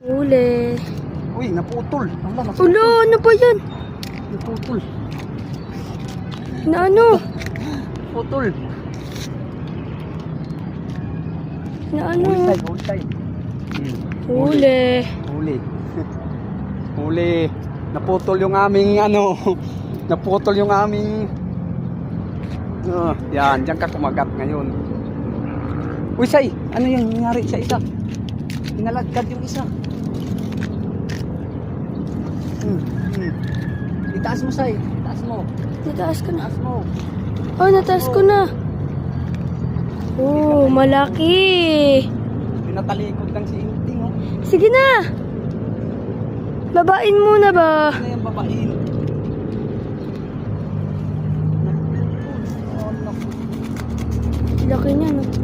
Huli. Uy, naputol. Ulo, ano ba yan? Naputol. Na ano? Putol. Na ano? Huli tayo. Huli. Huli. Huli. Naputol yung aming ano. Naputol yung aming yan, diyan ka kumagat ngayon. Uy, Say, ano yan nangyari sa isa? Pinalagkad yung isa. Itaas mo, Say. Itaas mo. Nataas ka na. Itaas mo. Oh, nataas ko na. Oh, malaki. Pinatalikod lang si Inting, oh. Sige na. Babain muna ba? Ano yung babain? Laki niya, no?